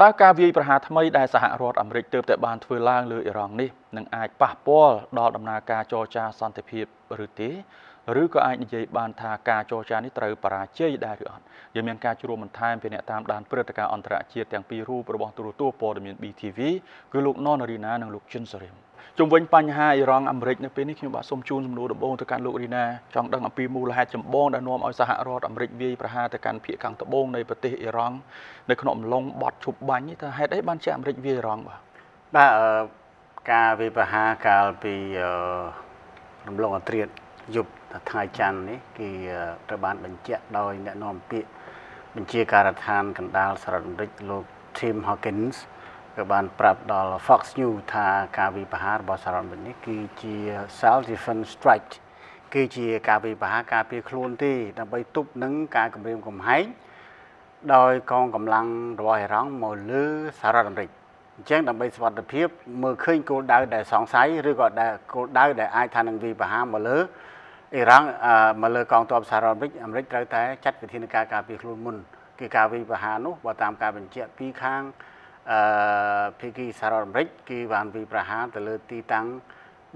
តើការវាយប្រហារថ្មីដែលសហរដ្ឋអាមេរិកទើបតែបានធ្វើឡើងលើអ៊ីរ៉ង់នេះនឹងអាចប៉ះពាល់ដល់ដំណើរការចរចាសន្តិភាពឬទេឬក៏អាចនិយាយបានថាការចរចានេះត្រូវបរាជ័យដែរឬអត់យើងមានការជួបបន្ថែមពីអ្នកតាមដានព្រឹត្តិការណ៍អន្តរជាតិទាំងពីររូបរបស់ទូរទស្សន៍ព័ត៌មាន BTV គឺលោកណនរីណានិងលោកជិនសរិមជុំវិញបញ្ហាអ៊ីរ៉ង់អាមេរិកនៅពេលនេះខ្ញុំបាទសូមជូនសំណួរដំបូងទៅកាន់លោករីណាចង់ដឹងអំពីមូលហេតុចម្បងដែលនាំឲ្យសហរដ្ឋអាមេរិកវាយប្រហារទៅកាន់ភាគខាងត្បូងនៃប្រទេសអ៊ីរ៉ង់នៅក្នុងអំឡុងបទឈប់បាញ់នេះតើហេតុអីបានជាអាមេរិកវាយអ៊ីរ៉ង់បាទការវាយប្រហារកាលពីរំលងអត្រាយប់ថ្ងៃច័ន្ទនេះគឺត្រូវបានបញ្ជាក់ដោយអ្នកនាំពាក្យបញ្ជាការដ្ឋានកណ្ដាលសហរដ្ឋអាមេរិកលោក Tim Hawkins ក៏បានប្រាប់ដល់ Fox News ថាការវាយប្រហាររបស់សហរដ្ឋអាមេរិកនេះគឺជា self defense strike គឺជាការវាយប្រហារការពារខ្លួនទេដើម្បីទប់នឹងការគំរាមកំហែងដោយកងកម្លាំងរបស់អ៊ីរ៉ង់មកលើសហរដ្ឋអាមេរិកអញ្ចឹងដើម្បីសុវត្ថិភាពមើលឃើញគោលដៅដែលសង្ស័យឬក៏គោលដៅដែលអាចថានឹងវាយប្រហារមកលើអ៊ីរ៉ង់មកលើកងទ័ពសហរដ្ឋអាមេរិកត្រូវតែចាត់វិធានការការពារខ្លួនមុនគឺការវាយប្រហារនោះបើតាមការបញ្ជាក់ពីខាងភាគីសហរដ្ឋអាមេរិកគឺបានវាយប្រហារទៅលើទីតាំង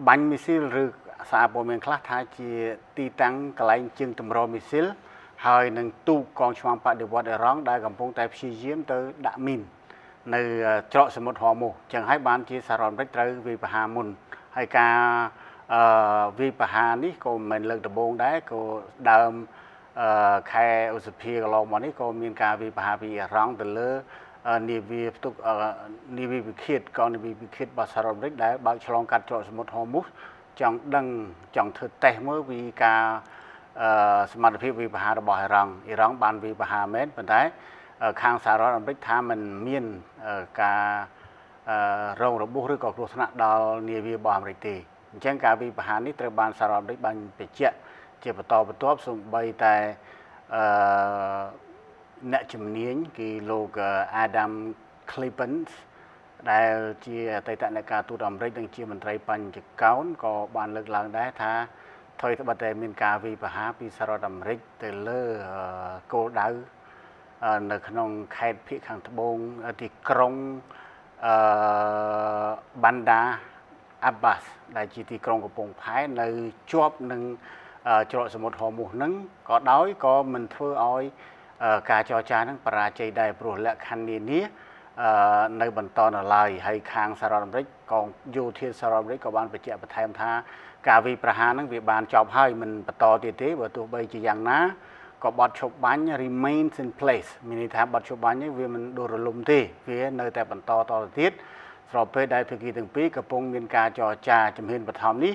បាញ់មីស៊ីលឬសារព័ត៌មានខ្លះថាជាទីតាំងកន្លែងជើងទម្រមីស៊ីលហើយនឹងទូកកងឆ្លងបដិវត្តអ៊ីរ៉ង់ដែលកំពុងតែព្យាយាមទៅដាក់មីននៅច្រកសមុទ្រហ័រមុសចឹងហើយបានជាសហរដ្ឋអាមេរិកត្រូវវាយប្រហារមុនហើយការវាយប្រហារនេះក៏មិនមែនលើកដំបូងដែរក៏ដើមខែឧសភាកន្លងមកនេះក៏មានការវាយប្រហារពីអ៊ីរ៉ង់ទៅលើនាវាផ្ទុកនាវាវិឃាតកងនាវាវិឃាតរបស់សហរដ្ឋអាមេរិកដែលបើកឆ្លងកាត់ច្រកសមុទ្រហ័រមុសចង់ធ្វើតេស្តមើលពីការសមត្ថភាពវាយប្រហាររបស់អ៊ីរ៉ង់បានវាយប្រហារមែនប៉ុន្តែខាងសហរដ្ឋអាមេរិកថាมันមានការរងរបួសឬក៏គ្រោះថ្នាក់ដល់នាវារបស់អាមេរិកទេអញ្ចឹងការវាយប្រហារនេះត្រូវបានសហរដ្ឋអាមេរិកបានបញ្ជាក់ជាបន្តបន្ទាប់សូម្បីតែអ្នកជំនាញគឺលោក Adam Clippens ដែលជាអតីតអ្នកការទូតអាមេរិកនិងជាមន្ត្រីបញ្ចកោណក៏បានលើកឡើងដែរថាថយត្បិតតែមានការវាយប្រហារពីសហរដ្ឋអាមេរិកទៅលើគោលដៅនៅក្នុងខេត្តភាគខាងត្បូងទីក្រុងBandar Abbas ដែលជាទីក្រុងកំពង់ផែនៅជាប់នឹងច្រកសមុទ្រហ័រមុសហ្នឹងក៏មិនធ្វើឲ្យការចរចាហ្នឹងបរាជ័យដែរព្រោះលក្ខខណ្ឌនានានៅបន្តនៅឡើយហើយខាងសហរដ្ឋអាមេរិកកងយោធាសហរដ្ឋអាមេរិកក៏បានបញ្ជាក់បន្ថែមថាការវាយប្រហារហ្នឹងវាបានចប់ហើយមិនបន្តទៀតទេបើទោះបីជាយ៉ាងណាក៏បទឈប់បាញ់ remains in place មានន័យថាបទឈប់បាញ់នេះវាមិនដួលរលំទេវានៅតែបន្តតទៅទៀតស្របពេលដែលភាគីទាំងពីរកំពុងមានការចរចាជំហានបឋមនេះ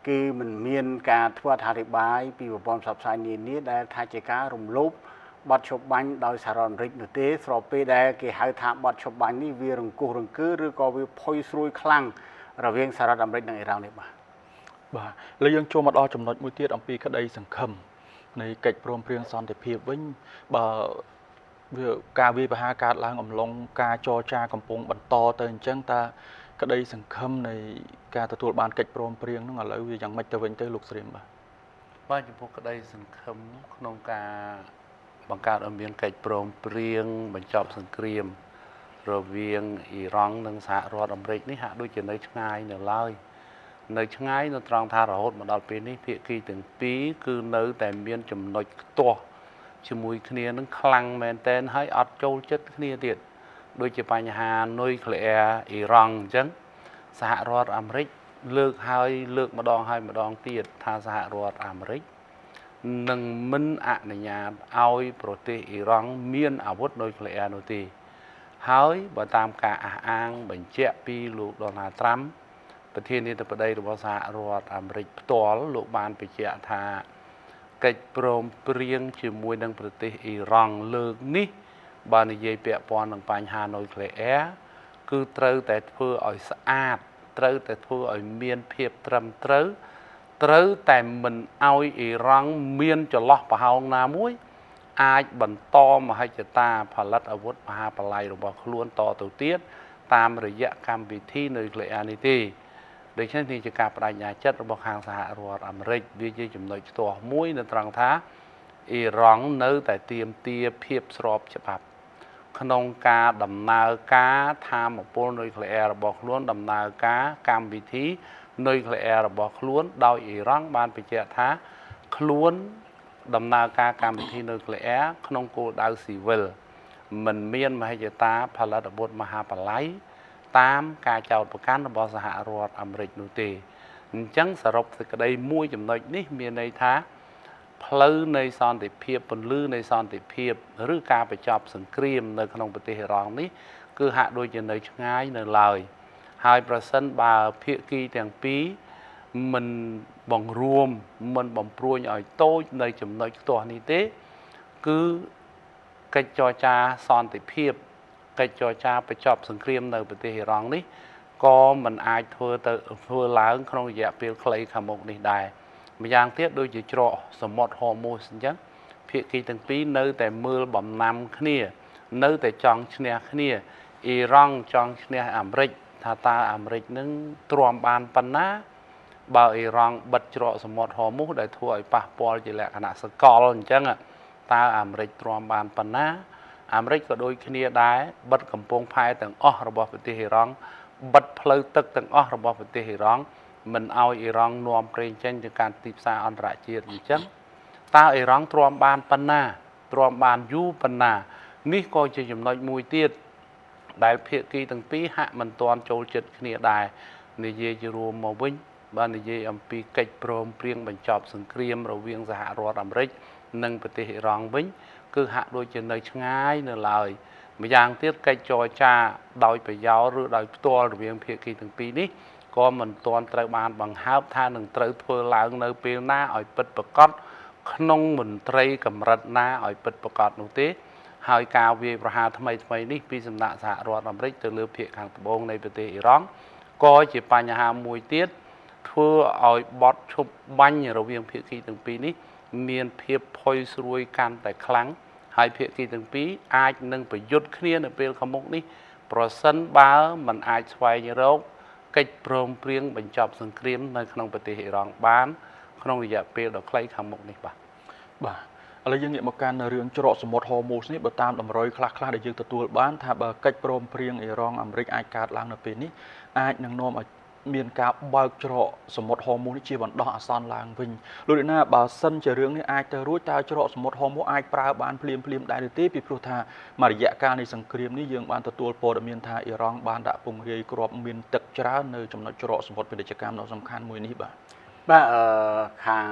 គឺមិនមានការធ្វើអត្ថាធិប្បាយពីប្រព័ន្ធផ្សព្វផ្សាយនានាដែលថាជាការរំលោភបទឈប់បាញ់ដោយសហរដ្ឋអាមេរិកនោះទេស្របពេលដែលគេហៅថាបទឈប់បាញ់នេះវារង្គោះរង្គើឬក៏វាផុយស្រួយខ្លាំងរវាងសហរដ្ឋអាមេរិកនិងអ៊ីរ៉ង់នេះបាទឥឡូវយើងចូលមកដល់ចំណុចមួយទៀតអំពីក្តីសង្ឃឹមនៃកិច្ចព្រមព្រៀងសន្តិភាពវិញបើវាការវាយប្រហារកើតឡើងអំឡុងការចរចាកំពុងបន្តទៅអញ្ចឹងតើក្តីសង្ឃឹមនៃការទទួលបានកិច្ចព្រមព្រៀងហ្នឹងឥឡូវវាយ៉ាងម៉េចទៅវិញទៅលោកស្រីមបាទចំពោះក្តីសង្ឃឹមក្នុងការបង្កើតឲ្យមានកិច្ចព្រមព្រៀងបញ្ចប់សង្គ្រាមរវាងអ៊ីរ៉ង់និងសហរដ្ឋអាមេរិកនេះហាក់ដូចជានៅឆ្ងាយនៅឡើយនៅឆ្ងាយនៅត្រង់ថារហូតមកដល់ពេលនេះភាគីទាំងពីរគឺនៅតែមានចំណុចខ្ទាស់ជាមួយគ្នានឹងខ្លាំងមែនទែនហើយអត់ចូលចិត្តគ្នាទៀតដូចជាបញ្ហានុយក្លេអ៊ែរអ៊ីរ៉ង់អញ្ចឹងសហរដ្ឋអាមេរិកលើកហើយលើកម្ដងហើយម្ដងទៀតថាសហរដ្ឋអាមេរិកនឹងមិនអនុញ្ញាតឲ្យប្រទេសអ៊ីរ៉ង់មានអាវុធនុយក្លេអ៊ែរនោះទេហើយបើតាមការអះអាងបញ្ជាក់ពីលោក Donald Trump ប្រធានាធិបតីរបស់សហរដ្ឋអាមេរិកផ្ទាល់លោកបានបញ្ជាក់ថាកិច្ចព្រមព្រៀងជាមួយនឹងប្រទេសអ៊ីរ៉ង់លើកនេះបើនិយាយពាក់ព័ន្ធនឹងបញ្ហានុយក្លេអ៊ែរគឺត្រូវតែធ្វើឲ្យស្អាតត្រូវតែធ្វើឲ្យមានភាពត្រឹមត្រូវត្រូវតែមិនឲ្យអ៊ីរ៉ង់មានចន្លោះប្រហោងណាមួយអាចបន្តមហិច្ឆតាផលិតអាវុធមហាបល្ល័យរបស់ខ្លួនតទៅទៀតតាមរយៈកម្មវិធីនុយក្លេអ៊ែរនេះទេដូច្នេះនេះជាការបដិញ្ញាចិត្តរបស់ខាងសហរដ្ឋអាមេរិកវាជាចំណុចខ្ទាស់មួយនៅត្រង់ថាអ៊ីរ៉ង់នៅតែទាមទារភាពស្របច្បាប់ខ ក្នុងការដំណើរការថាមពលនុយក្លេអ៊ែររបស់ខ្លួនដំណើរការកម្មវិធីនុយក្លេអ៊ែររបស់ខ្លួនដោយអ៊ីរ៉ង់បានបញ្ជាក់ថាខ្លួនដំណើរការកម្មវិធីនុយក្លេអ៊ែរក្នុងគោលដៅស៊ីវិលមិនមានមហិច្ឆតាផលិតអាវុធមហាបល្ល័យតាមការចោទប្រកាន់របស់សហរដ្ឋអាមេរិកនោះទេអញ្ចឹងសរុបសេចក្តីមួយចំណុចនេះមានន័យថាផ្លូវនៃសន្តិភាពពន្លឺនៃសន្តិភាពឬការបញ្ចប់សង្គ្រាមនៅក្នុងប្រទេសអ៊ីរ៉ង់នេះគឺហាក់ដូចជានៅឆ្ងាយនៅឡើយហើយប្រសិនបើភាគីទាំងពីរមិនបង្រួមមិនបំព្រួញឲ្យតូចនៅចំណុចខ្ទាស់នេះទេគឺកិច្ចចរចាសន្តិភាពកិច្ចចរចាបញ្ចប់សង្គ្រាមនៅប្រទេសអ៊ីរ៉ង់នេះក៏មិនអាចធ្វើឡើងក្នុងរយៈពេលខ្លីខាងមុខនេះដែរម្យ៉ាងទៀតដូចជាច្រកសមុទ្រហូមូសអញ្ចឹងភាគីទាំងពីរនៅតែមើលបំណាំគ្នានៅតែចង់ឈ្នះគ្នាអ៊ីរ៉ង់ចង់ឈ្នះអាមេរិកថាតើអាមេរិកនឹងទ្រាំបានប៉ុណ្ណាបើអ៊ីរ៉ង់បិទច្រកសមុទ្រហូមូសដែលធ្វើឲ្យប៉ះពាល់ជាលក្ខណៈសកលអញ្ចឹងតើអាមេរិកទ្រាំបានប៉ុណ្ណាអាមេរិកក៏ដូចគ្នាដែរបិទកំពង់ផែទាំងអស់របស់ប្រទេសអ៊ីរ៉ង់បិទផ្លូវទឹកទាំងអស់របស់ប្រទេសអ៊ីរ៉ង់មិនឲ្យអ៊ីរ៉ង់នាំប្រេងចេញទៅកាន់ទីផ្សារអន្តរជាតិអញ្ចឹងតើអ៊ីរ៉ង់ទ្រាំបានប៉ុណ្ណាទ្រាំបានយូរប៉ុណ្ណានេះក៏ជាចំណុចមួយទៀតដែលភាគីទាំងពីរហាក់មិនទាន់ចូលចិត្តគ្នាដែរនិយាយជារួមមកវិញបាននិយាយអំពីកិច្ចព្រមព្រៀងបញ្ចប់សង្គ្រាមរវាងសហរដ្ឋអាមេរិកនិងប្រទេសអ៊ីរ៉ង់វិញគឺហាក់ដូចជានៅឆ្ងាយនៅឡើយម្យ៉ាងទៀតកិច្ចចរចាដោយប្រយោលឬដោយផ្ទាល់រវាងភាគីទាំងពីរនេះក៏មិនទាន់ត្រូវបានបង្ហើបថានឹងត្រូវធ្វើឡើងនៅពេលណាឲ្យពិតប្រាកដក្នុងមន្ត្រីកម្រិតណាឲ្យពិតប្រាកដនោះទេហើយការវាយប្រហារថ្មីនេះពីសំណាក់សហរដ្ឋអាមេរិកទៅលើភាគខាងត្បូងនៃប្រទេសអ៊ីរ៉ង់ក៏ជាបញ្ហាមួយទៀតធ្វើឲ្យបត់ឈប់បាញ់រវាងភាគីទាំងពីរនេះមានភាពផុយស្រួយកាន់តែខ្លាំងហើយភាគីទាំងពីរអាចនឹងប្រយុទ្ធគ្នានៅពេលខាងមុខនេះប្រសិនបើមិនអាចស្វែងរកកិច្ចព្រមព្រៀងបញ្ចប់សង្គ្រាមនៅក្នុងប្រទេសអ៊ីរ៉ង់បានក្នុងរយៈពេលដ៏ខ្លីខាងមុខនេះបាទឥឡូវយើងងាកមកកាន់រឿងច្រកសមុទ្រហូមូសនេះបើតាមតម្រុយខ្លះដែលយើងទទួលបានថាបើកិច្ចព្រមព្រៀងអ៊ីរ៉ង់អាមេរិកអាចកើតឡើងនៅពេលនេះអាចនឹងនាំឲ្យមានការបើកច្រកសមុទ្រហូមូសនេះជាបណ្ដោះអាសន្នឡើងវិញលោកនាងបើសិនជារឿងនេះអាចទៅរួចតើច្រកសមុទ្រហូមូសអាចប្រើបានភ្លាមដែរឬទេពីព្រោះថាមួយរយៈកាលនៃសង្គ្រាមនេះយើងបានទទួលព័ត៌មានថាអ៊ីរ៉ង់បានដាក់ពង្រាយគ្រាប់មានទឹកច្រើននៅចំណុចច្រកសមុទ្រពាណិជ្ជកម្មដ៏សំខាន់មួយនេះបាទខាង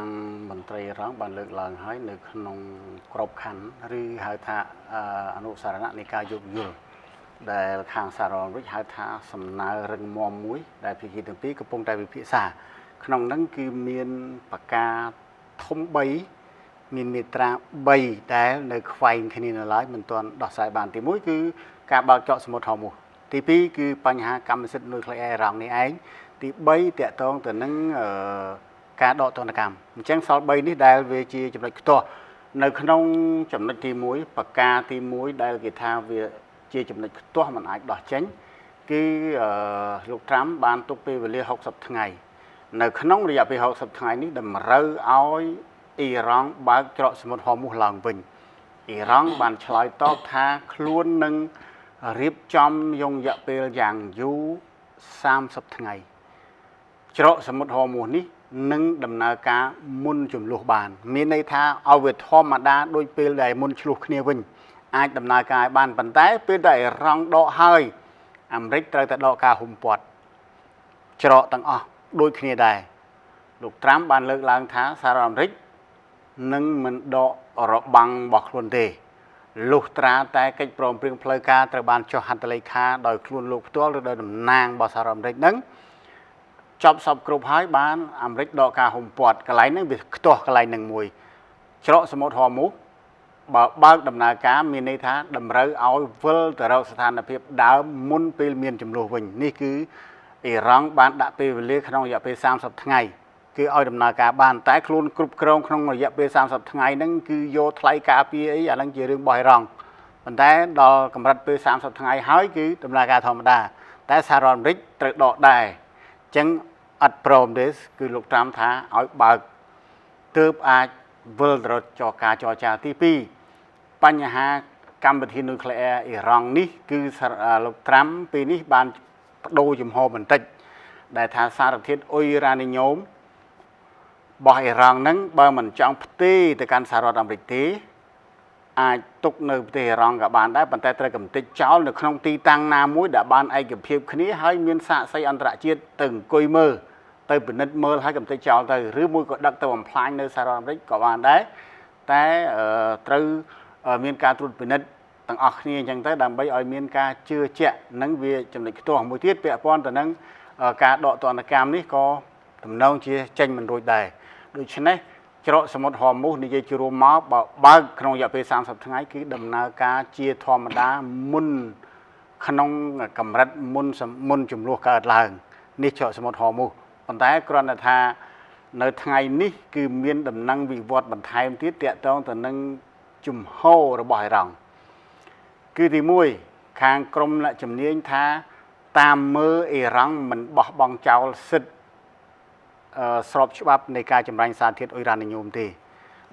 មន្ត្រីអ៊ីរ៉ង់បានលើកឡើងហើយនៅក្នុងក្របខ័ណ្ឌឬហៅថាអនុសារណៈនៃការយោគយល់ដែលខាងសហរដ្ឋអាមេរិកហៅថាសំណើរឹងមាំមួយដែលភាគីទាំងពីរកំពុងតែវិភាសាក្នុងហ្នឹងគឺមានប្រកាធំ3មានមាត្រា3ដែលនៅខ្វែងគ្នានៅឡើយមិនទាន់ដោះស្រាយបានទី1គឺការបើកច្រកសមុទ្រហូមូសទី2គឺបញ្ហាកម្មសិទ្ធិនុយក្លេអ៊ែរអ៊ីរ៉ង់នេះឯងទី3តកតងទៅនឹងការដកទណ្ឌកម្មអញ្ចឹងសល់3នេះដែលវាជាចំណុចខ្ទាស់នៅក្នុងចំណុចទី1ប្រកាទី1ដែលគេថាវាជាចំណុចខ្ទាស់មិនអាចដោះចេញគឺលោកត្រាំបានទុកពេលវេលា60ថ្ងៃនៅក្នុងរយៈពេល60ថ្ងៃនេះតម្រូវឲ្យអ៊ីរ៉ង់បើកច្រកសមុទ្រហូមូសឡើងវិញអ៊ីរ៉ង់បានឆ្លើយតបថាខ្លួននឹងរៀបចំយងរយៈពេលយ៉ាងយូរ30ថ្ងៃច្រកសមុទ្រហូមូសនេះនឹងដំណើរការមុនចំនួនបានមានន័យថាឲ្យវាធម្មតាដូចពេលដែលមុនឆ្លោះគ្នាវិញអាចដំណើរការឲ្យបានប៉ុន្តែពេលដែលអ៊ីរ៉ង់ដកហើយអាមេរិកត្រូវតែដកការហ៊ុមព័ទ្ធច្រកទាំងអស់ដូចគ្នាដែរលោកត្រាំបានលើកឡើងថាសហរដ្ឋអាមេរិកនឹងមិនដករបាំងរបស់ខ្លួនទេលុះត្រាតែកិច្ចព្រមព្រៀងផ្លូវការត្រូវបានចុះហត្ថលេខាដោយខ្លួនលោកផ្ទាល់ឬដោយតំណាងរបស់សហរដ្ឋអាមេរិកនឹងចប់សពគ្រប់ហើយបានអាមេរិកដកការហ៊ុមព័ទ្ធកន្លែងហ្នឹងវាខ្ទាស់កន្លែងហ្នឹងមួយច្រកសមុទ្រហូមូសបើកដំណើរការមានន័យថាតម្រូវឲ្យវិលទៅរកស្ថានភាពដើមមុនពេលមានចំនួនវិញនេះគឺអ៊ីរ៉ង់បានដាក់ពេលវេលាក្នុងរយៈពេល30ថ្ងៃគឺឲ្យដំណើរការបានតែខ្លួនគ្រប់គ្រងក្នុងរយៈពេល30ថ្ងៃហ្នឹងគឺយកថ្លៃការពារអីអាហ្នឹងជារឿងរបស់អ៊ីរ៉ង់ប៉ុន្តែដល់កម្រិតពេល30ថ្ងៃហើយគឺដំណើរការធម្មតាតែសហរដ្ឋអាមេរិកត្រូវដកដែរអញ្ចឹងអត់ព្រមទេគឺលោកត្រាំថាឲ្យបើកទើបអាចវិលទៅរកការចរចាទី2បញ្ហា កម្មវិធីនុយក្លេអ៊ែរអ៊ីរ៉ង់នេះគឺលោកត្រាំពេលនេះបានបដូរជំហរបន្តិចដែលថាសារធាតុអ៊ុយរ៉ានីញ៉ូមរបស់អ៊ីរ៉ង់ហ្នឹងបើមិនចង់ផ្ទេរទៅកាន់សហរដ្ឋអាមេរិកទេអាចទុកនៅប្រទេសអ៊ីរ៉ង់ក៏បានដែរប៉ុន្តែត្រូវកំទេចចោលនៅក្នុងទីតាំងណាមួយដែលបានឯកភាពគ្នាហើយមានសាកសីអន្តរជាតិទៅអង្គុយមើលទៅពិនិត្យមើលហើយកំទេចចោលទៅឬមួយក៏ដឹកទៅបំផ្លាញនៅសហរដ្ឋអាមេរិកក៏បានដែរតែត្រូវមានការត្រួតពិនិត្យទាំងអស់គ្នាអញ្ចឹងទៅដើម្បីឲ្យមានការជឿជាក់នឹងវាចំណុចខ្ទាស់មួយទៀតពាក់ព័ន្ធទៅនឹងការដកទណ្ឌកម្មនេះក៏ដំណងជាចេញមិនរួចដែរដូច្នេះច្រកសមុទ្រហ័រមូសនិយាយជារួមមកបើកក្នុងរយៈពេល30ថ្ងៃគឺដំណើរការជាធម្មតាមុនក្នុងកម្រិតមុនចំនួនកើតឡើងនេះច្រកសមុទ្រហ័រមូសប៉ុន្តែគ្រាន់តែថានៅថ្ងៃនេះគឺមានដំណឹងវិវត្តបន្ថែមទៀតទាក់ទងទៅនឹងជំហររបស់អ៊ីរ៉ង់គឺទី1ខាងក្រមអ្នកជំនាញថាតាមមើលអ៊ីរ៉ង់មិនបោះបង់ចោលសិទ្ធិស្របច្បាប់នៃការចម្រាញ់សារធាតុអ៊ុយរ៉ានីញ៉ូមទេ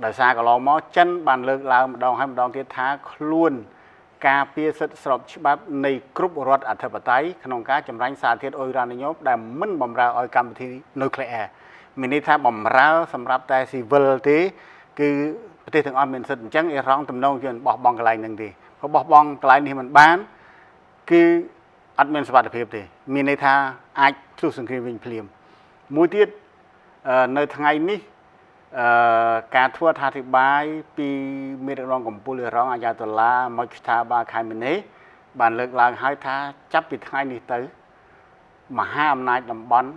ដោយសារកន្លងមកចិនបានលើកឡើងម្ដងហើយម្ដងទៀតថាខ្លួនការពារសិទ្ធិស្របច្បាប់នៃគ្រប់រដ្ឋអធិបតេយ្យក្នុងការចម្រាញ់សារធាតុអ៊ុយរ៉ានីញ៉ូមដែលមិនបម្រើឲ្យកម្មវិធីនុយក្លេអ៊ែរមានន័យថាបម្រើសម្រាប់តែស៊ីវិលទេគឺប្រទេសទាំងអស់មានសិទ្ធិអញ្ចឹងអ៊ីរ៉ង់ទំនងជាបោះបង់កន្លែងហ្នឹងទេព្រោះបោះបង់កន្លែងនេះមិនបានគឺអត់មានសុវត្ថិភាពទេមានន័យថាអាចផ្ទុះសង្គ្រាមវិញភ្លាមមួយទៀតនៅថ្ងៃនេះការធ្វើអត្ថាធិប្បាយពីមេដឹកនាំកម្ពុជាអ៊ីរ៉ង់អាយ៉ាតូឡាម៉ូចតាបាខៃមេនីបានលើកឡើងហើយថាចាប់ពីថ្ងៃនេះទៅមហាអំណាចតំបន់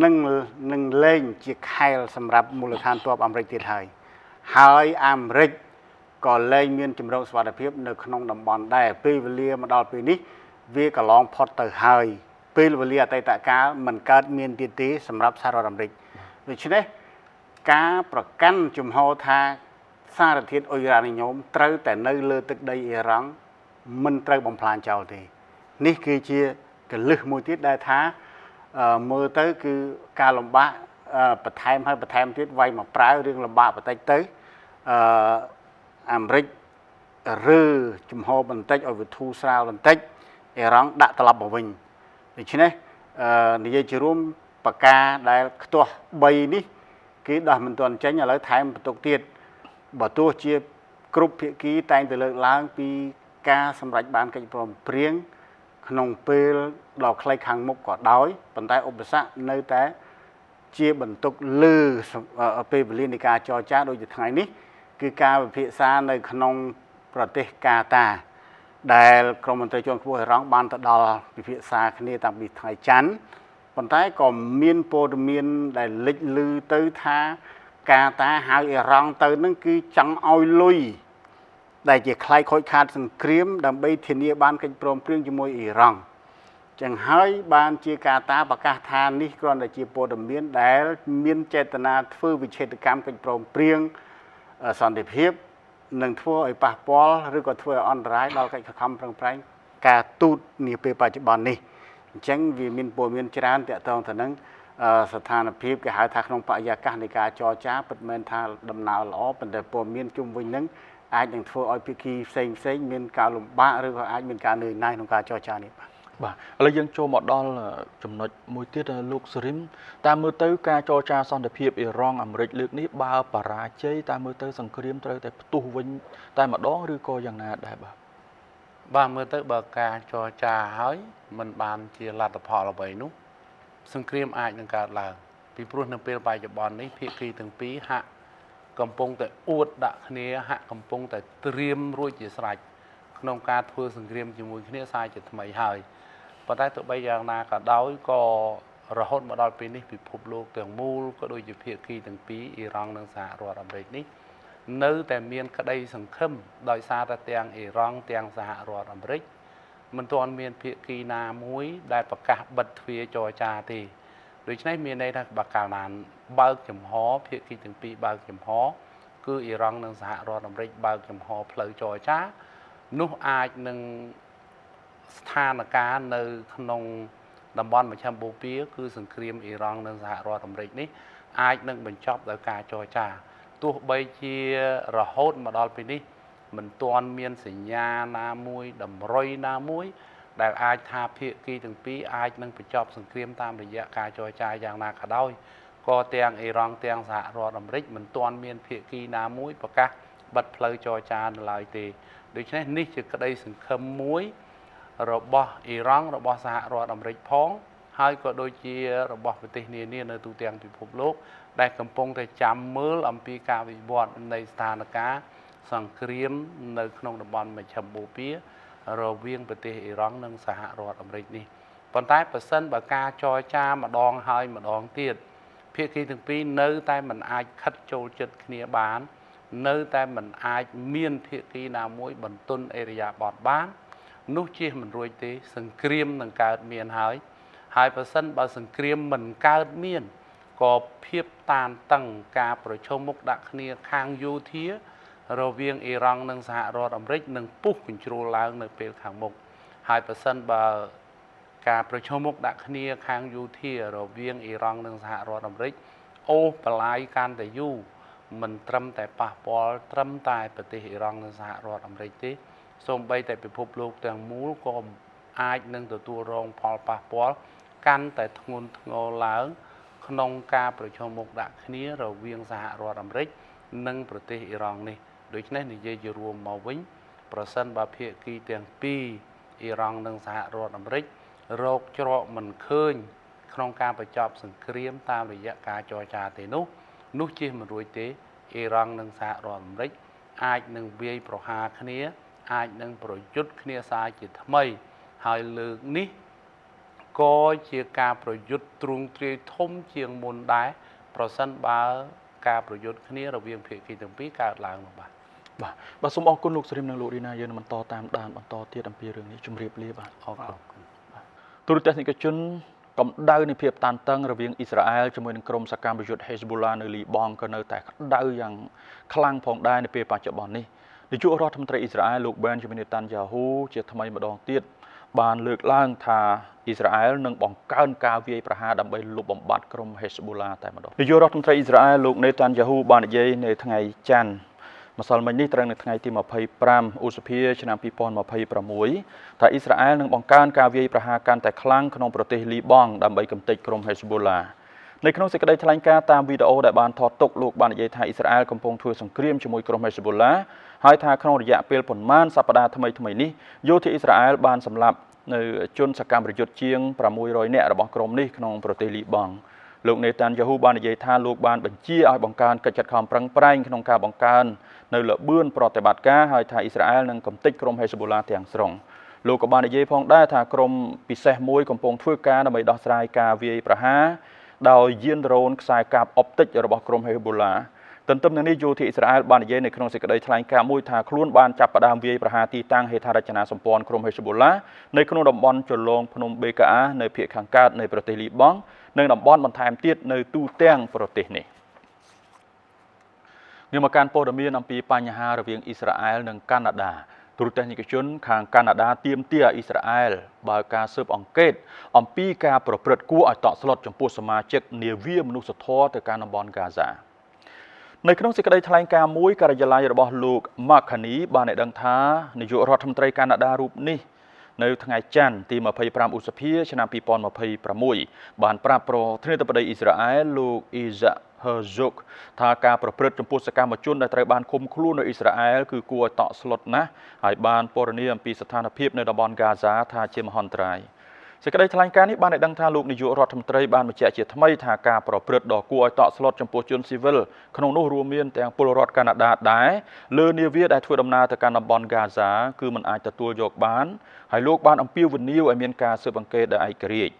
នឹងលែងជាខែលសម្រាប់មូលដ្ឋានទ័ពអាមេរិកទៀតហើយអាមេរិកក៏លែងមានជំរងសុវត្ថិភាពនៅក្នុងតំបន់ដែរពេលវេលាមកដល់ពេលនេះវាកន្លងផុតទៅហើយពេលវេលាអតីតកាលមិនកើតមានទៀតទេសម្រាប់សហរដ្ឋអាមេរិកដូច្នេះការប្រកាន់ជំហរថាសារធាតុអ៊ុយរ៉ានីញ៉ូមត្រូវតែនៅលើទឹកដីអ៊ីរ៉ង់មិនត្រូវបំផ្លាញចោលទេនេះគឺជាកលឹះមួយទៀតដែលថាមើលទៅគឺការលំបាកបន្ថែមហើយបន្ថែមទៀតវាយមកប្រើរឿងលំបាកបន្តិចទៅអាមេរិកឬជំហរបន្តិចឲ្យវាធូរស្រាលបន្តិចអ៊ីរ៉ង់ដាក់ត្រឡប់មកវិញដូច្នេះនិយាយជារួមបកាដែលខ្ទាស់3នេះគេដោះមិនទាន់ចេញឥឡូវថែមបន្ទុកទៀតបើទោះជាគ្រប់ភាគីតែងតែលើកឡើងពីការសម្រេចបានកិច្ចព្រមព្រៀងក្នុងពេលដ៏ខ្លីខាងមុខក៏ដោយប៉ុន្តែឧបសគ្គនៅតែជាបន្ទុកលើពេលវេលានៃការចរចាដូចជាថ្ងៃនេះគឺការពិភាក្សានៅក្នុងប្រទេសកាតាដែលក្រុមមន្ត្រីជាន់ខ្ពស់អ៊ីរ៉ង់បានទៅដល់ពិភាក្សាគ្នាតាំងពីថ្ងៃច័ន្ទប៉ុន្តែក៏មានព័ត៌មានដែលលេចលឺទៅថាកាតាហៅអ៊ីរ៉ង់ទៅនឹងគឺចង់ឲ្យលុយដែលជាខ្លាយខូចខាតសង្គ្រាមដើម្បីធានាបានកិច្ចព្រមព្រៀងជាមួយអ៊ីរ៉ង់ចឹងហើយបានជាកាតាប្រកាសថានេះគ្រាន់តែជាព័ត៌មានដែលមានចេតនាធ្វើវិឆេទកម្មកិច្ចព្រមព្រៀងសន្តិភាពនឹងធ្វើឲ្យប៉ះពាល់ឬក៏ធ្វើឲ្យអន្តរាយដល់កិច្ចខំប្រឹងប្រែងការទូតនាពេលបច្ចុប្បន្ននេះអញ្ចឹងវាមានព័ត៌មានច្រើនតាក់ទងទៅនឹងស្ថានភាពគេហៅថាក្នុងបរិយាកាសនៃការចរចាពិតមែនថាដំណើរល្អប៉ុន្តែព័ត៌មានជុំវិញនឹងអាចនឹងធ្វើឲ្យភាគីផ្សេងមានការលំបាកឬក៏អាចមានការនឿយណាយក្នុងការចរចានេះបាទឥឡូវយើងចូលមកដល់ចំណុចមួយទៀតលោកស៊ូរីមតាមមើលទៅការចរចាសន្តិភាពអ៊ីរ៉ង់អាមេរិកលើកនេះបើបរាជ័យតាមមើលទៅសង្គ្រាមត្រូវតែផ្ទុះវិញតែម្ដងឬក៏យ៉ាងណាដែរបាទមើលទៅបើការចរចាហើយมันបានជាលទ្ធផលអ្វីនោះសង្គ្រាមអាចនឹងកើតឡើងពីព្រោះនៅពេលបច្ចុប្បន្ននេះភាគីទាំងពីរហាក់កំពុងតែអួតដាក់គ្នាហាក់កំពុងតែត្រៀមរួចជាស្រេចក្នុងការធ្វើសង្គ្រាមជាមួយគ្នាសាជាថ្មីហើយប៉ុន្តែទោះបីយ៉ាងណាក៏ដោយក៏រហូតមកដល់ពេលនេះពិភពលោកទាំងមូលក៏ដូចជាភាគីទាំងពីរអ៊ីរ៉ង់និងសហរដ្ឋអាមេរិកនេះនៅតែមានក្តីសង្ឃឹមដោយសារតែទាំងអ៊ីរ៉ង់ទាំងសហរដ្ឋអាមេរិកមិនទាន់មានភាគីណាមួយដែលប្រកាសបិទទ្វារចរចាទេដូច្នេះមានន័យថាបើកាលណាបើកចំហភាគីទាំងពីរបើកចំហគឺអ៊ីរ៉ង់និងសហរដ្ឋអាមេរិកបើកចំហផ្លូវចរចានោះអាចនឹងស្ថានភាពនៅក្នុងតំបន់មជ្ឈមបូព៌ាគឺសង្គ្រាមអ៊ីរ៉ង់និងសហរដ្ឋអាមេរិកនេះអាចនឹងបញ្ចប់ដោយការចរចាទោះបីជារហូតមកដល់ពេលនេះ មិនទាន់មានសញ្ញាណាមួយតម្រុយណាមួយដែលអាចថាភាគីទាំងពីរអាចនឹងបញ្ចប់សង្គ្រាមតាមរយៈការចរចាយ៉ាងណាក៏ដោយក៏ទាំងអ៊ីរ៉ង់ទាំងសហរដ្ឋអាមេរិកមិនទាន់មានភាគីណាមួយប្រកាសបិទផ្លូវចរចានៅឡើយទេដូច្នេះនេះជាក្តីសង្ឃឹមមួយរបស់អ៊ីរ៉ង់របស់សហរដ្ឋអាមេរិកផងហើយក៏ដូចជារបស់ប្រទេសនានានៅទូទាំងពិភពលោកដែលកំពុងតែចាំមើលអំពីការវិវត្តនៃស្ថានភាពសង្គ្រាមនៅក្នុងតំបន់មជ្ឈិមបូព៌ារវាងប្រទេសអ៊ីរ៉ង់និងសហរដ្ឋអាមេរិកនេះប៉ុន្តែប្រសិនបើការចរចាម្ដងហើយម្ដងទៀតភាគីទាំងពីរនៅតែមិនអាចខិតចូលចិត្តគ្នាបាននៅតែមិនអាចមានភាគីណាមួយបន្ទន់អេរយាប័តបាននោះជៀសមិនរួចទេសង្គ្រាមនឹងកើតមានហើយប្រសិនបើសង្គ្រាមមិនកើតមានក៏ភាពតានតឹងការប្រជុំមុខដាក់គ្នាខាងយោធារវាងអ៊ីរ៉ង់និងសហរដ្ឋអាមេរិកនឹងពុះកញ្ជ្រោលឡើងនៅពេលខាងមុខហើយប្រសិនបើការប្រជុំមុខដាក់គ្នាខាងយោធារវាងអ៊ីរ៉ង់និងសហរដ្ឋអាមេរិកអូសបន្លាយកាន់តែយូរមិនត្រឹមតែប៉ះពាល់ត្រឹមតែប្រទេសអ៊ីរ៉ង់និងសហរដ្ឋអាមេរិកទេសូម្បីតែពិភពលោកទាំងមូលក៏អាចនឹងទទួលរងផលប៉ះពាល់កាន់តែធ្ងន់ធ្ងរឡើងក្នុងការប្រជុំមុខដាក់គ្នារវាងសហរដ្ឋអាមេរិកនិងប្រទេសអ៊ីរ៉ង់នេះដូច្នេះនិយាយជារួមមកវិញប្រសិនបើភាគីទាំងពីរអ៊ីរ៉ង់និងសហរដ្ឋអាមេរិករកច្រកមិនឃើញក្នុងការបញ្ចប់សង្គ្រាមតាមរយៈការចរចាទេនោះជិះមិនរួចទេអ៊ីរ៉ង់និងសហរដ្ឋអាមេរិកអាចនឹងវាយប្រហារគ្នាអាចនឹងប្រយុទ្ធគ្នាសារជាថ្មីហើយលើកនេះក៏ជាការប្រយុទ្ធទ្រង់ទ្រាយធំជាងមុនដែរប្រសិនបើការប្រយុទ្ធគ្នារវាងភាគីទាំងពីរកើតឡើងនោះបាទសូមអរគុណលោកស្រីមនិងលោករីណាយើងនឹងបន្តតាមដានបន្តទៀតអំពីរឿងនេះជម្រាបលាបាទអរគុណទូរទស្សនិកជនកម្ដៅនៃភាពតានតឹងរវាងអ៊ីស្រាអែលជាមួយនឹងក្រុមសកម្មប្រយុទ្ធ Hezbollah នៅលីបង់ក៏នៅតែក្តៅយ៉ាងខ្លាំងផងដែរនៅពេលបច្ចុប្បន្ននេះនាយករដ្ឋមន្ត្រីអ៊ីស្រាអែលលោក Benjamin Netanyahu ជាថ្មីម្ដងទៀតបានលើកឡើងថាអ៊ីស្រាអែលនឹងបង្កើនការវាយប្រហារដើម្បីលុបបំបាត់ក្រុម Hezbollah តែម្ដងនាយករដ្ឋមន្ត្រីអ៊ីស្រាអែលលោក Netanyahu បាននិយាយនៅថ្ងៃច័ន្ទម្សិលមិញនេះត្រូវនៅថ្ងៃទី25ឧសភាឆ្នាំ2026ថាអ៊ីស្រាអែលនឹងបង្កើនការវាយប្រហារកាន់តែខ្លាំងក្នុងប្រទេសលីបង់ដើម្បីកំទេចក្រុម Hezbollah នៅក្នុងសេចក្តីថ្លែងការណ៍តាមវីដេអូដែលបានថតទុកលោកបាននិយាយថាអ៊ីស្រាអែលកំពុងធ្វើសង្គ្រាមជាមួយក្រុម Hezbollah ហើយថាក្នុងរយៈពេលប៉ុន្មានសប្តាហ៍ថ្មីនេះយោធាអ៊ីស្រាអែលបានសម្លាប់នៅជនសកម្មប្រយុទ្ធជាង600នាក់របស់ក្រុមនេះក្នុងប្រទេសលីបង់លោកនេតានយ៉ាហ៊ូបាននិយាយថាលោកបានបញ្ជាឲ្យបង្កើនកិច្ចខិតខំប្រឹងប្រែងក្នុងការបង្កើននៅល្បឿនប្រតិបត្តិការហើយថាអ៊ីស្រាអែលនឹងកំទេចក្រុម Hezbollah ទាំងស្រុងលោកក៏បាននិយាយផងដែរថាក្រុមពិសេសមួយកំពុងធ្វើការដើម្បីដោះស្រាយការវាយប្រហារដោយយានដ្រូនខ្សែកាបអុបទិករបស់ក្រុម Hezbollah ទន្ទឹមនឹងនេះយោធាអ៊ីស្រាអែលបាននិយាយនៅក្នុងសេចក្តីថ្លែងការណ៍មួយថាខ្លួនបានចាប់ផ្ដើមវាយប្រហារទីតាំងហេដ្ឋារចនាសម្ព័ន្ធក្រុម Hezbollah នៅក្នុងតំបន់ជលងភ្នំបេកាអានៅភាគខាងកើតនៃប្រទេសលីបង់និងតំបន់បន្ថែមទៀតនៅទូទាំងប្រទេសនេះងាកមកកាន់ព័ត៌មានអំពីបញ្ហារវាងអ៊ីស្រាអែលនិងកាណាដាទូរទស្សនិកជនខាងកាណាដាទាមទារអ៊ីស្រាអែលបើកការស៊ើបអង្កេតអំពីការប្រព្រឹត្តគួរឲ្យតក់ស្លុតចំពោះសមាជិកនាវាមនុស្សធម៌ទៅកាន់តំបន់ហ្គាហ្សានៅក្នុងសេចក្តីថ្លែងការណ៍មួយការិយាល័យរបស់លោក Mark Carney បានឲ្យដឹងថានាយករដ្ឋមន្ត្រីកាណាដារូបនេះនៅថ្ងៃច័ន្ទទី25ឧសភាឆ្នាំ2026បានប្រាប់ប្រធានាធិបតីអ៊ីស្រាអែលលោក Isaac Herzog ថាការប្រព្រឹត្តចំពោះសកម្មជនដែលត្រូវបានឃុំខ្លួននៅអ៊ីស្រាអែលគឺគួរឲ្យតក់ស្លុតណាស់ហើយបានពណ៌នាអំពីស្ថានភាពនៅតំបន់ហ្គាហ្សាថាជាមហន្តរាយសេចក្តីថ្លែងការណ៍នេះបានឲ្យដឹងថាលោកនាយករដ្ឋមន្ត្រីបានបញ្ជាក់ជាថ្មីថាការប្រព្រឹត្តដ៏គួរឲ្យតក់ស្លុតចំពោះជនស៊ីវិលក្នុងនោះរួមមានទាំងពលរដ្ឋកាណាដាដែរលើនាវាដែលធ្វើដំណើរទៅកាន់តំបន់ហ្គាហ្សាគឺមិនអាចទទួលយកបានហើយលោកបានអំពាវនាវឲ្យមានការស៊ើបអង្កេតដោយឯករាជ្យ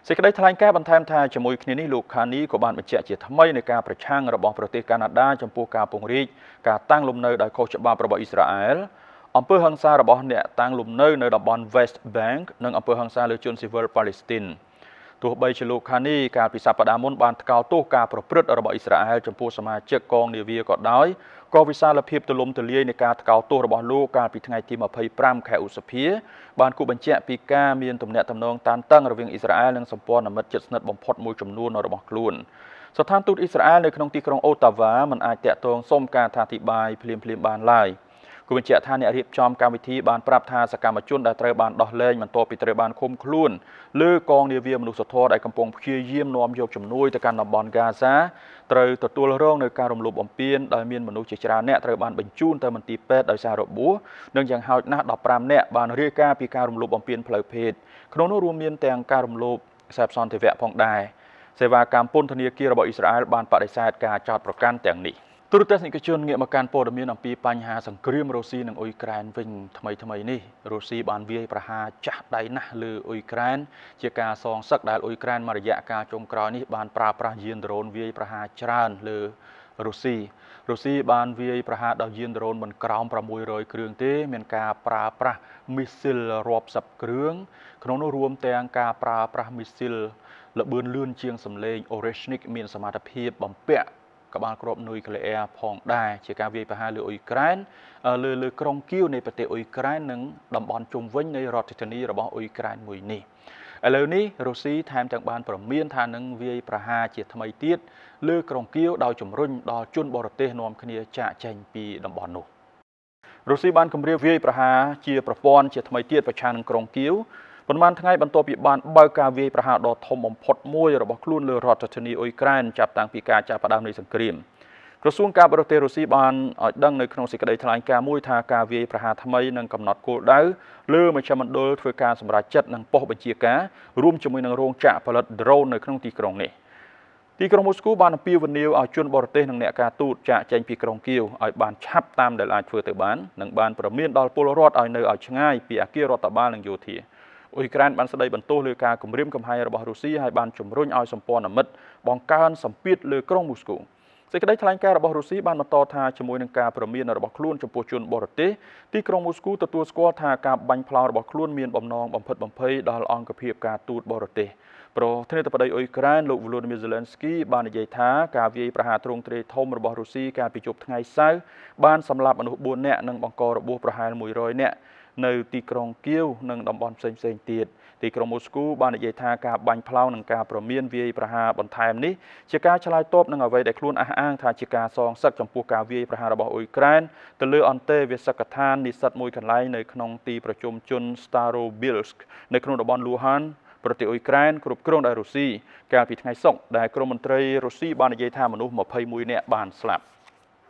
សេចក្តីថ្លែងការណ៍បន្ថែមថាជាមួយគ្នានេះលោក Carney ក៏បានបញ្ជាក់ជាថ្មីនៃការប្រឆាំងរបស់ប្រទេសកាណាដាចំពោះការពង្រីកការតាំងលំនៅដោយខុសច្បាប់របស់អ៊ីស្រាអែលអំពើហិង្សារបស់អ្នកតាំងលំនៅនៅតំបន់ West Bank និងអំពើហិង្សាលើជនស៊ីវិលប៉ាឡេស្ទីនទោះបីជាលោក Carney កាលពីសប្តាហ៍មុនបានថ្កោលទោសការប្រព្រឹត្តរបស់អ៊ីស្រាអែលចំពោះសមាជិកកងនាវាក៏ដោយក៏វិសាលភាពទូលំទូលាយនៃការថ្កោលទោសរបស់លោកកាលពីថ្ងៃទី25ខែឧសភាបានគូបញ្ជាក់ពីការមានទំនាក់ទំនងតានតឹងរវាងអ៊ីស្រាអែលនិងសម្ព័ន្ធមិត្តជិតស្និទ្ធបំផុតមួយចំនួនរបស់ខ្លួនស្ថានទូតអ៊ីស្រាអែលនៅក្នុងទីក្រុងអូតាវ៉ាមិនអាចតាក់ទងសុំការអធិប្បាយភ្លាមៗបានឡើយ គូបញ្ជាក់ថាអ្នករៀបចំកម្មវិធីបានប្រាប់ថាសកម្មជនដែលត្រូវបានដោះលែងបន្ទាប់ពីត្រូវបានឃុំខ្លួនលើកងនាវាមនុស្សធម៌ដែលកំពុងព្យាយាមនាំយកជំនួយទៅកាន់តំបន់ហ្គាហ្សាត្រូវទទួលរងនឹងការរំលោភបំពានដោយមានមនុស្សជាច្រើនអ្នកត្រូវបានបញ្ជូនទៅមន្ទីរពេទ្យដោយសាររបួសនិងយ៉ាងហោចណាស់15អ្នកបានរាយការណ៍ពីការរំលោភបំពានផ្លូវភេទក្នុងនោះរួមមានទាំងការរំលោភខ្សែសន្តិវៈផងដែរសេវាកម្មពន្ធនាគាររបស់អ៊ីស្រាអែលបានបដិសេធការចោទប្រកាន់ទាំងនេះទូរទស្សនិកជនងាកមកកាន់ព័ត៌មានអំពីបញ្ហាសង្គ្រាមរុស្ស៊ីនិងអ៊ុយក្រែនវិញថ្មីនេះរុស្ស៊ីបានវាយប្រហារចាស់ដៃណាស់លើអ៊ុយក្រែនជាការសងសឹកដែលអ៊ុយក្រែនមួយរយៈកាលចុងក្រោយនេះបានប្រើប្រាស់យានដ្រូនវាយប្រហារច្រើនលើរុស្ស៊ីបានវាយប្រហារដោយយានដ្រូនមិនក្រោម600គ្រឿងទេមានការប្រើប្រាស់មីស៊ីលរាប់សិបគ្រឿងក្នុងនោះរួមទាំងការប្រើប្រាស់មីស៊ីលល្បឿនលឿនជាងសម្លេង Oreshnik មានសមត្ថភាពបំពាក់ក្បាលគ្រាប់នុយក្លេអ៊ែរផងដែរជាការវាយប្រហារលើអ៊ុយក្រែនលើក្រុងគៀវនៃប្រទេសអ៊ុយក្រែននិងតំបន់ជុំវិញនៃរដ្ឋធានីរបស់អ៊ុយក្រែនមួយនេះឥឡូវនេះរុស្ស៊ីថែមទាំងបានប្រមានថានឹងវាយប្រហារជាថ្មីទៀតលើក្រុងគៀវដោយជំរុញដល់ជនបរទេសនាំគ្នាចាកចេញពីតំបន់នោះរុស្ស៊ីបានគម្រាមវាយប្រហារជាប្រព័ន្ធជាថ្មីទៀតប្រឆាំងនឹងក្រុងគៀវប៉ុន្មានថ្ងៃបន្ទាប់ពីបានបើកការវាយប្រហារដ៏ធំបំផុតមួយរបស់ខ្លួនលើរដ្ឋធានីអ៊ុយក្រែនចាប់តាំងពីការចាប់ផ្ដើមនៃសង្គ្រាមក្រសួងការបរទេសរុស្ស៊ីបានឲ្យដឹងនៅក្នុងសេចក្តីថ្លែងការណ៍មួយថាការវាយប្រហារថ្មីនឹងកំណត់គោលដៅលើមជ្ឈមណ្ឌលធ្វើការសម្រេចចិត្តនិងប៉ុស្តិ៍បញ្ជាការរួមជាមួយនឹងរោងចក្រផលិតដ្រូននៅក្នុងទីក្រុងនេះទីក្រុងមូស្គូបានអំពាវនាវឲ្យជនបរទេសនិងអ្នកការទូតចាកចេញពីក្រុងគៀវឲ្យបានឆាប់តាមដែលអាចធ្វើទៅបាននិងបានប្រមានដល់ពលរដ្ឋឲ្យនៅឲ្យឆ្ងាយពីអគាររដ្ឋបាលនិងយោធាអ៊ុយក្រែនបានស្ដីបន្ទោសលើការគំរាមកំហែងរបស់រុស្ស៊ីហើយបានជំរុញឲ្យសម្ព័ន្ធមិត្តបង្កើនសម្ពាធលើក្រុងមូស្គូសេចក្តីថ្លែងការណ៍របស់រុស្ស៊ីបានបន្តថាជាមួយនឹងការប្រមានរបស់ខ្លួនចំពោះជនបរទេសទីក្រុងមូស្គូទទួលស្គាល់ថាការបាញ់ផ្លោងរបស់ខ្លួនមានបំណងបំផិតបំភ័យដល់អង្គភាពការទូតបរទេសប្រធានាធិបតីអ៊ុយក្រែនលោក Volodymyr Zelensky បាននិយាយថាការវាយប្រហារទ្រង់ទ្រាយធំរបស់រុស្ស៊ីកាលពីយប់ថ្ងៃសៅរ៍បានសម្លាប់មនុស្ស4នាក់និងបង្ករបួសប្រហែល100នាក់នៅទីក្រុងគៀវនិងតំបន់ផ្សេងទៀតទីក្រុងមូស្គូបាននិយាយថាការបាញ់ផ្លោងនិងការប្រមានវាយប្រហារបន្ថែមនេះជាការឆ្លើយតបនឹងអ្វីដែលខ្លួនអះអាងថាជាការសងសឹកចំពោះការវាយប្រហាររបស់អ៊ុយក្រែនទៅលើអន្តេវាសិកដ្ឋាននិស្សិតមួយកន្លែងនៅក្នុងទីប្រជុំជន Starobilsk នៅក្នុងតំបន់ Luhan ប្រទេសអ៊ុយក្រែនគ្រប់គ្រងដោយរុស្ស៊ីកាលពីថ្ងៃសុក្រដែលក្រមមន្ត្រីរុស្ស៊ីបាននិយាយថាមនុស្ស21នាក់បានស្លាប់